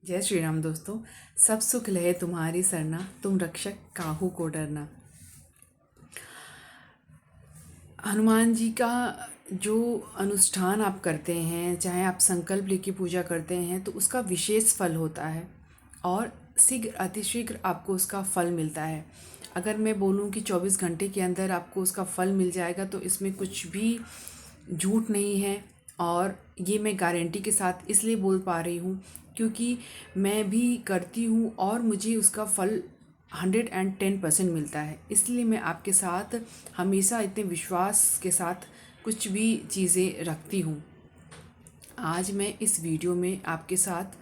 जय श्री राम दोस्तों। सब सुख लहे तुम्हारी सरना, तुम रक्षक काहू को डरना। हनुमान जी का जो अनुष्ठान आप करते हैं, चाहे आप संकल्प लेके पूजा करते हैं, तो उसका विशेष फल होता है और शीघ्र अतिशीघ्र आपको उसका फल मिलता है। अगर मैं बोलूं कि 24 घंटे के अंदर आपको उसका फल मिल जाएगा, तो इसमें कुछ भी झूठ नहीं है। और ये मैं गारंटी के साथ इसलिए बोल पा रही हूँ क्योंकि मैं भी करती हूँ और मुझे उसका फल 110% मिलता है। इसलिए मैं आपके साथ हमेशा इतने विश्वास के साथ कुछ भी चीज़ें रखती हूँ। आज मैं इस वीडियो में आपके साथ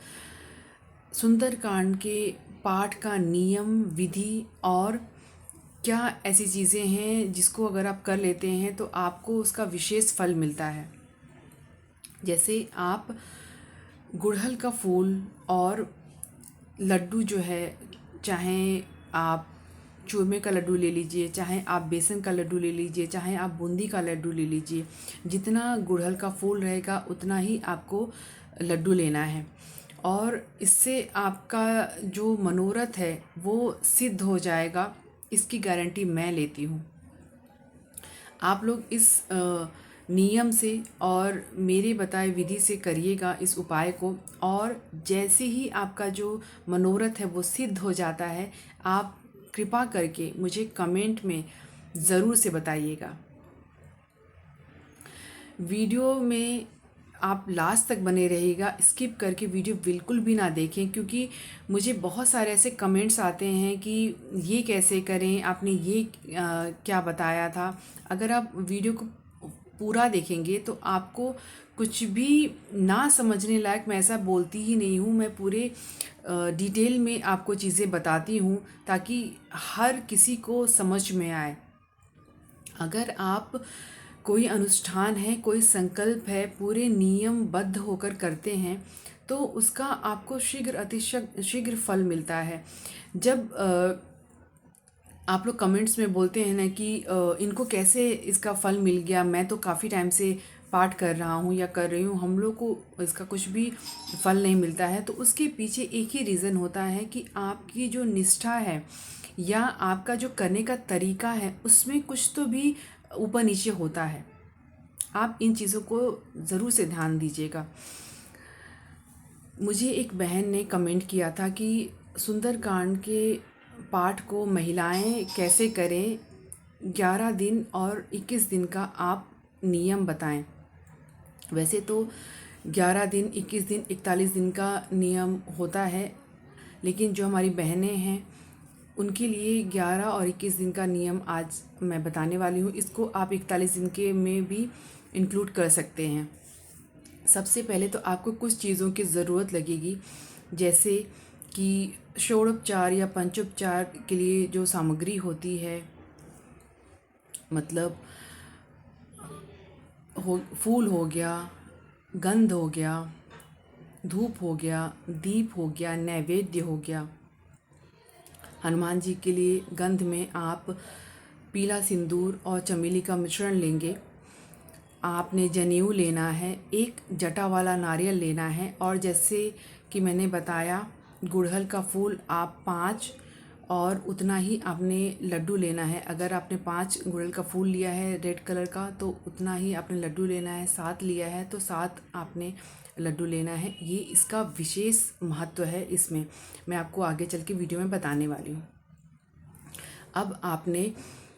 सुंदरकांड के पाठ का नियम, विधि और क्या ऐसी चीज़ें हैं जिसको अगर आप कर लेते हैं तो आपको उसका विशेष फल मिलता है। जैसे आप गुड़हल का फूल और लड्डू जो है, चाहे आप चूरमे का लड्डू ले लीजिए, चाहे आप बेसन का लड्डू ले लीजिए, चाहे आप बूंदी का लड्डू ले लीजिए, जितना गुड़हल का फूल रहेगा उतना ही आपको लड्डू लेना है। और इससे आपका जो मनोरथ है वो सिद्ध हो जाएगा, इसकी गारंटी मैं लेती हूँ। आप लोग इस नियम से और मेरे बताए विधि से करिएगा इस उपाय को, और जैसे ही आपका जो मनोरथ है वो सिद्ध हो जाता है, आप कृपा करके मुझे कमेंट में ज़रूर से बताइएगा। वीडियो में आप लास्ट तक बने रहिएगा, स्किप करके वीडियो बिल्कुल भी ना देखें, क्योंकि मुझे बहुत सारे ऐसे कमेंट्स आते हैं कि ये कैसे करें, आपने ये क्या बताया था। अगर आप वीडियो को पूरा देखेंगे तो आपको कुछ भी ना समझने लायक, मैं ऐसा बोलती ही नहीं हूँ, मैं पूरे डिटेल में आपको चीज़ें बताती हूँ ताकि हर किसी को समझ में आए। अगर आप कोई अनुष्ठान है, कोई संकल्प है, पूरे नियमबद्ध होकर करते हैं तो उसका आपको शीघ्र फल मिलता है। जब आप लोग कमेंट्स में बोलते हैं ना कि इनको कैसे इसका फल मिल गया, मैं तो काफ़ी टाइम से पाठ कर रहा हूँ या कर रही हूँ, हम लोग को इसका कुछ भी फल नहीं मिलता है, तो उसके पीछे एक ही रीज़न होता है कि आपकी जो निष्ठा है या आपका जो करने का तरीका है उसमें कुछ तो भी ऊपर नीचे होता है। आप इन चीज़ों को ज़रूर से ध्यान दीजिएगा। मुझे एक बहन ने कमेंट किया था कि सुंदरकांड के पाठ को महिलाएं कैसे करें, 11 दिन और 21 दिन का आप नियम बताएं। वैसे तो 11 दिन, 21 दिन, 41 दिन का नियम होता है, लेकिन जो हमारी बहनें हैं उनके लिए 11 और 21 दिन का नियम आज मैं बताने वाली हूँ। इसको आप 41 दिन के में भी इंक्लूड कर सकते हैं। सबसे पहले तो आपको कुछ चीज़ों की ज़रूरत लगेगी, जैसे कि षोडोपचार या पंचोपचार के लिए जो सामग्री होती है, मतलब फूल हो गया, गंध हो गया, धूप हो गया, दीप हो गया, नैवेद्य हो गया। हनुमान जी के लिए गंध में आप पीला सिंदूर और चमेली का मिश्रण लेंगे। आपने जनेऊ लेना है, एक जटा वाला नारियल लेना है, और जैसे कि मैंने बताया गुड़हल का फूल आप 5 और उतना ही आपने लड्डू लेना है। अगर आपने 5 गुड़हल का फूल लिया है रेड कलर का तो उतना ही आपने लड्डू लेना है, 7 लिया है तो 7 आपने लड्डू लेना है। ये इसका विशेष महत्व है, इसमें मैं आपको आगे चल के वीडियो में बताने वाली हूँ। अब आपने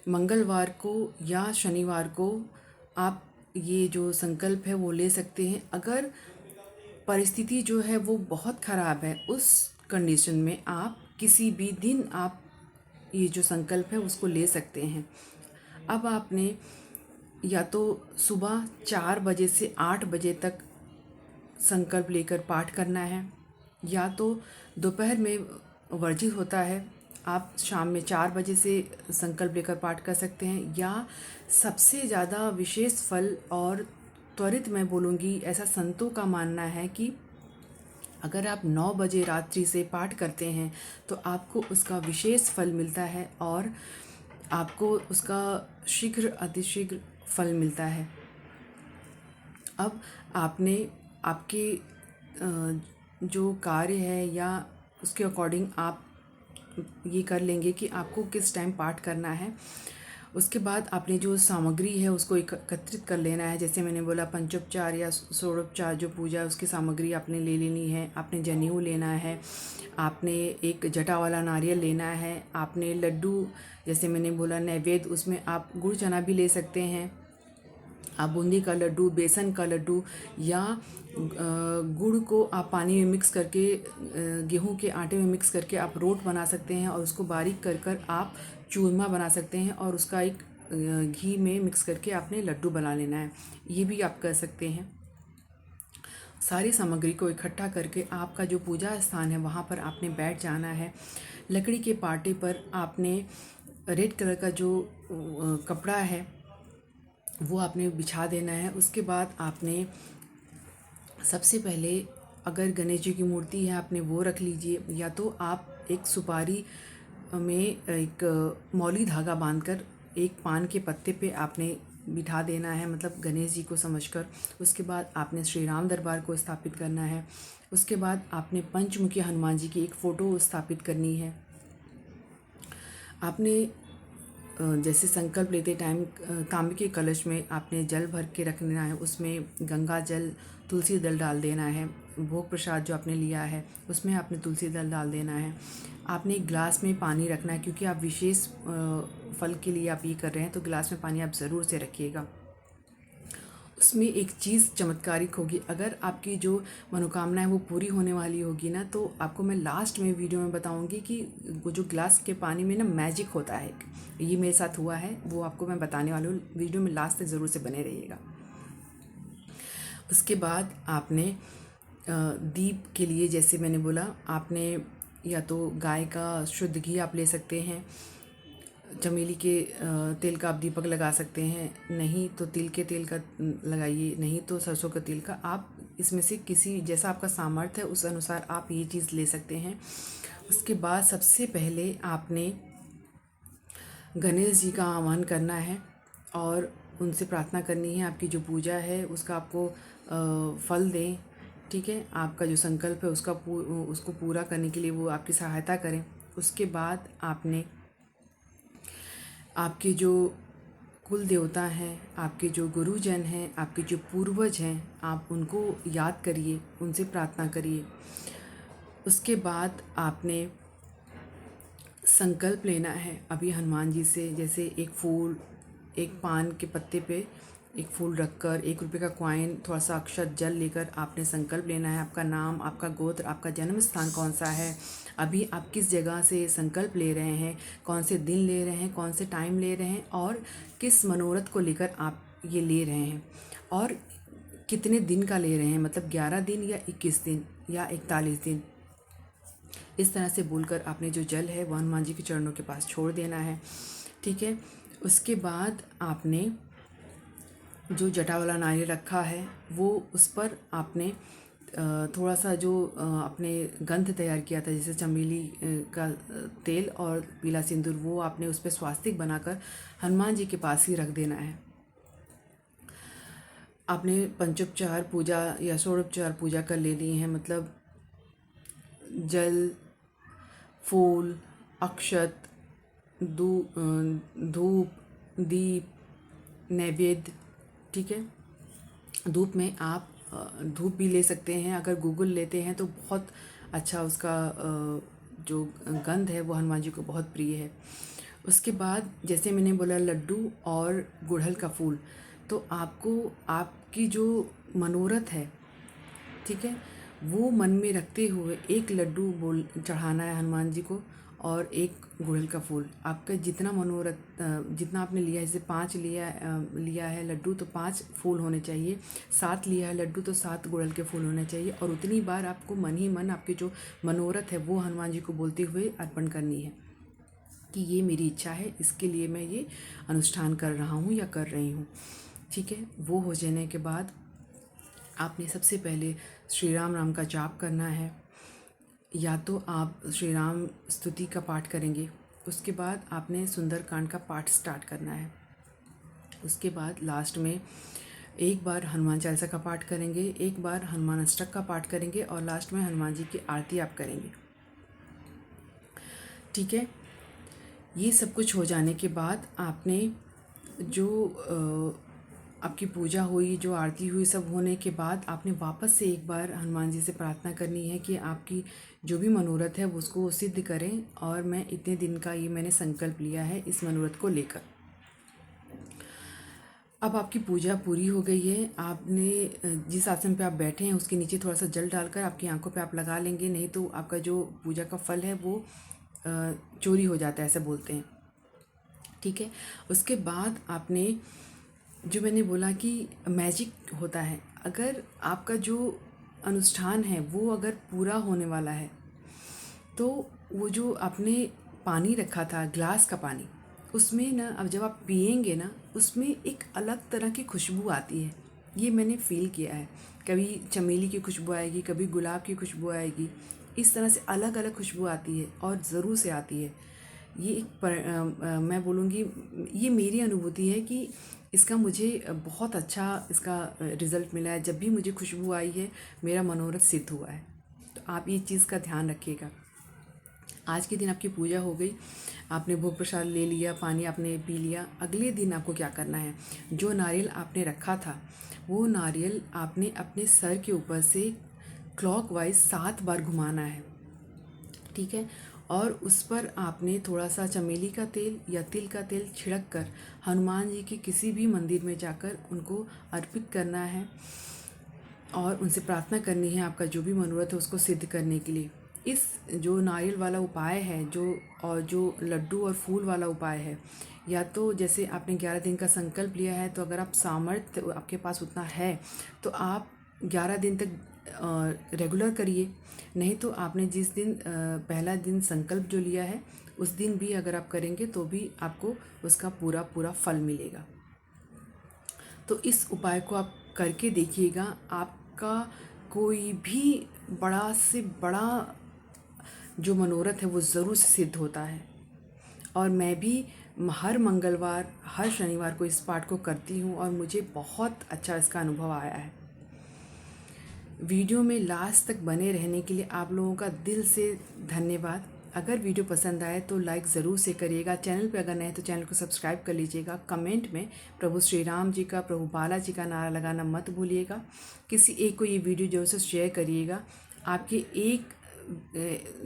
मंगलवार को या शनिवार को आप ये जो संकल्प है वो ले सकते हैं। अगर परिस्थिति जो है वो बहुत ख़राब है, उस कंडीशन में आप किसी भी दिन आप ये जो संकल्प है उसको ले सकते हैं। अब आपने या तो सुबह 4 बजे से 8 बजे तक संकल्प लेकर पाठ करना है, या तो दोपहर में वर्जित होता है, आप शाम में 4 बजे से संकल्प लेकर पाठ कर सकते हैं। या सबसे ज़्यादा विशेष फल और त्वरित मैं बोलूँगी, ऐसा संतों का मानना है कि अगर आप 9 बजे रात्रि से पाठ करते हैं तो आपको उसका विशेष फल मिलता है और आपको उसका शीघ्र अतिशीघ्र फल मिलता है। अब आपने आपके जो कार्य है या उसके अकॉर्डिंग आप ये कर लेंगे कि आपको किस टाइम पाठ करना है। उसके बाद आपने जो सामग्री है उसको एकत्रित कर लेना है। जैसे मैंने बोला पंचोपचार या षोडोपचार जो पूजा है उसकी सामग्री आपने ले लेनी है। आपने जनेऊ लेना है, आपने एक जटा वाला नारियल लेना है, आपने लड्डू, जैसे मैंने बोला नैवेद्य, उसमें आप गुड़ चना भी ले सकते हैं। आप बूंदी का लड्डू, बेसन का लड्डू या गुड़ को आप पानी में मिक्स करके, गेहूं के आटे में मिक्स करके आप रोट बना सकते हैं और उसको बारीक कर कर आप चूरमा बना सकते हैं और उसका एक घी में मिक्स करके आपने लड्डू बना लेना है। ये भी आप कर सकते हैं। सारी सामग्री को इकट्ठा करके आपका जो पूजा स्थान है वहाँ पर आपने बैठ जाना है। लकड़ी के पाटे पर आपने रेड कलर का जो कपड़ा है वो आपने बिछा देना है। उसके बाद आपने सबसे पहले, अगर गणेश जी की मूर्ति है आपने वो रख लीजिए, या तो आप एक सुपारी में एक मौली धागा बांधकर एक पान के पत्ते पे आपने बिठा देना है, मतलब गणेश जी को समझकर। उसके बाद आपने श्री राम दरबार को स्थापित करना है। उसके बाद आपने पंचमुखी हनुमान जी की एक फ़ोटो स्थापित करनी है। आपने जैसे संकल्प लेते टाइम तांबे के कलश में आपने जल भर के रखना है, उसमें गंगा जल, तुलसी दल डाल देना है। भोग प्रसाद जो आपने लिया है उसमें आपने तुलसी दल डाल देना है। आपने एक गिलास में पानी रखना है, क्योंकि आप विशेष फल के लिए आप ये कर रहे हैं तो गिलास में पानी आप ज़रूर से रखिएगा। उसमें एक चीज़ चमत्कारिक होगी, अगर आपकी जो मनोकामना है वो पूरी होने वाली होगी ना, तो आपको मैं लास्ट में वीडियो में बताऊंगी कि वो जो ग्लास के पानी में ना मैजिक होता है। ये मेरे साथ हुआ है, वो आपको मैं बताने वाली हूँ। वीडियो में लास्ट तक ज़रूर से बने रहिएगा। उसके बाद आपने दीप के लिए, जैसे मैंने बोला, आपने या तो गाय का शुद्ध घी आप ले सकते हैं, चमेली के तेल का आप दीपक लगा सकते हैं, नहीं तो तिल के तेल का लगाइए, नहीं तो सरसों का तेल का। आप इसमें से किसी, जैसा आपका सामर्थ्य है उस अनुसार आप ये चीज़ ले सकते हैं। उसके बाद सबसे पहले आपने गणेश जी का आह्वान करना है और उनसे प्रार्थना करनी है आपकी जो पूजा है उसका आपको फल दें। ठीक है, आपका जो संकल्प है उसको पूरा करने के लिए वो आपकी सहायता करें। उसके बाद आपने आपके जो कुल देवता हैं, आपके जो गुरुजन हैं, आपके जो पूर्वज हैं, आप उनको याद करिए, उनसे प्रार्थना करिए। उसके बाद आपने संकल्प लेना है अभी हनुमान जी से, जैसे एक फूल, एक पान के पत्ते पे एक फूल रखकर, 1 रुपये का कॉइन, थोड़ा सा अक्षत जल लेकर आपने संकल्प लेना है। आपका नाम, आपका गोत्र, आपका जन्म स्थान कौन सा है, अभी आप किस जगह से संकल्प ले रहे हैं, कौन से दिन ले रहे हैं, कौन से टाइम ले रहे हैं और किस मनोरथ को लेकर आप ये ले रहे हैं और कितने दिन का ले रहे हैं, मतलब 11 दिन या 21 दिन या 41 दिन। इस तरह से बोलकर आपने जो जल है वो हनुमान जी के चरणों के पास छोड़ देना है। ठीक है, उसके बाद आपने जो जटा वाला नारियल रखा है वो उस पर आपने थोड़ा सा जो आपने गंध तैयार किया था, जैसे चमेली का तेल और पीला सिंदूर, वो आपने उस पर स्वास्तिक बनाकर हनुमान जी के पास ही रख देना है। आपने पंचोपचार पूजा या षोडोपचार पूजा कर लेनी है, मतलब जल, फूल, अक्षत, धूप, दीप, नैवेद्य। ठीक है, धूप में आप धूप भी ले सकते हैं, अगर गूगल लेते हैं तो बहुत अच्छा उसका जो गंध है वो हनुमान जी को बहुत प्रिय है। उसके बाद जैसे मैंने बोला लड्डू और गुड़हल का फूल, तो आपको आपकी जो मनोरथ है, ठीक है, वो मन में रखते हुए एक लड्डू बोल चढ़ाना है हनुमान जी को और एक गुड़हल का फूल। आपका जितना मनोरथ, जितना आपने लिया है, जैसे 5 लिया है लड्डू तो 5 फूल होने चाहिए, 7 लिया है लड्डू तो 7 गुड़हल के फूल होने चाहिए, और उतनी बार आपको मन ही मन आपके जो मनोरथ है वो हनुमान जी को बोलते हुए अर्पण करनी है कि ये मेरी इच्छा है, इसके लिए मैं ये अनुष्ठान कर रहा हूँ या कर रही हूँ। ठीक है, वो हो जाने के बाद आपने सबसे पहले श्री राम नाम का जाप करना है, या तो आप श्री राम स्तुति का पाठ करेंगे। उसके बाद आपने सुंदरकांड का पाठ स्टार्ट करना है। उसके बाद लास्ट में एक बार हनुमान चालीसा का पाठ करेंगे, एक बार हनुमान अष्टक का पाठ करेंगे और लास्ट में हनुमान जी की आरती आप करेंगे। ठीक है। ये सब कुछ हो जाने के बाद आपने जो आपकी पूजा हुई, जो आरती हुई, सब होने के बाद आपने वापस से एक बार हनुमान जी से प्रार्थना करनी है कि आपकी जो भी मनोरथ है वो उसको सिद्ध करें, और मैं इतने दिन का ये मैंने संकल्प लिया है इस मनोरथ को लेकर। अब आपकी पूजा पूरी हो गई है। आपने जिस आसन पे आप बैठे हैं उसके नीचे थोड़ा सा जल डालकर आपकी आंखों पे आप लगा लेंगे, नहीं तो आपका जो पूजा का फल है वो चोरी हो जाता है, ऐसा बोलते हैं। ठीक है। उसके बाद आपने जो मैंने बोला कि मैजिक होता है, अगर आपका जो अनुष्ठान है वो अगर पूरा होने वाला है तो वो जो आपने पानी रखा था, ग्लास का पानी, उसमें ना अब जब आप पिएंगे ना उसमें एक अलग तरह की खुशबू आती है। ये मैंने फ़ील किया है। कभी चमेली की खुशबू आएगी, कभी गुलाब की खुशबू आएगी, इस तरह से अलग अलग खुशबू आती है और ज़रूर से आती है। ये मैं बोलूँगी ये मेरी अनुभूति है कि इसका मुझे बहुत अच्छा इसका रिज़ल्ट मिला है। जब भी मुझे खुशबू आई है मेरा मनोरथ सिद्ध हुआ है। तो आप ये चीज़ का ध्यान रखिएगा। आज के दिन आपकी पूजा हो गई, आपने भोग प्रसाद ले लिया, पानी आपने पी लिया। अगले दिन आपको क्या करना है, जो नारियल आपने रखा था वो नारियल आपने अपने सर के ऊपर से क्लॉकवाइज 7 बार घुमाना है। ठीक है। और उस पर आपने थोड़ा सा चमेली का तेल या तिल का तेल छिड़क कर हनुमान जी के किसी भी मंदिर में जाकर उनको अर्पित करना है और उनसे प्रार्थना करनी है आपका जो भी मनोरथ है उसको सिद्ध करने के लिए। इस जो नारियल वाला उपाय है और जो लड्डू और फूल वाला उपाय है, या तो जैसे आपने 11 दिन का संकल्प लिया है तो अगर आप सामर्थ्य आपके पास उतना है तो आप 11 दिन तक रेगुलर करिए, नहीं तो आपने जिस दिन पहला दिन संकल्प जो लिया है उस दिन भी अगर आप करेंगे तो भी आपको उसका पूरा पूरा फल मिलेगा। तो इस उपाय को आप करके देखिएगा, आपका कोई भी बड़ा से बड़ा जो मनोरथ है वो ज़रूर से सिद्ध होता है। और मैं भी हर मंगलवार हर शनिवार को इस पाठ को करती हूँ और मुझे बहुत अच्छा इसका अनुभव आया है। वीडियो में लास्ट तक बने रहने के लिए आप लोगों का दिल से धन्यवाद। अगर वीडियो पसंद आए तो लाइक ज़रूर से करिएगा। चैनल पर अगर नए हैं तो चैनल को सब्सक्राइब कर लीजिएगा। कमेंट में प्रभु श्री राम जी का, प्रभु बालाजी का नारा लगाना मत भूलिएगा। किसी एक को ये वीडियो जरूर से शेयर करिएगा। आपके एक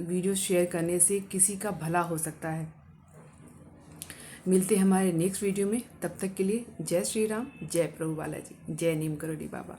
वीडियो शेयर करने से किसी का भला हो सकता है। मिलते हैं हमारे नेक्स्ट वीडियो में, तब तक के लिए जय श्री राम, जय प्रभु बालाजी, जय नीम करोड़ी बाबा।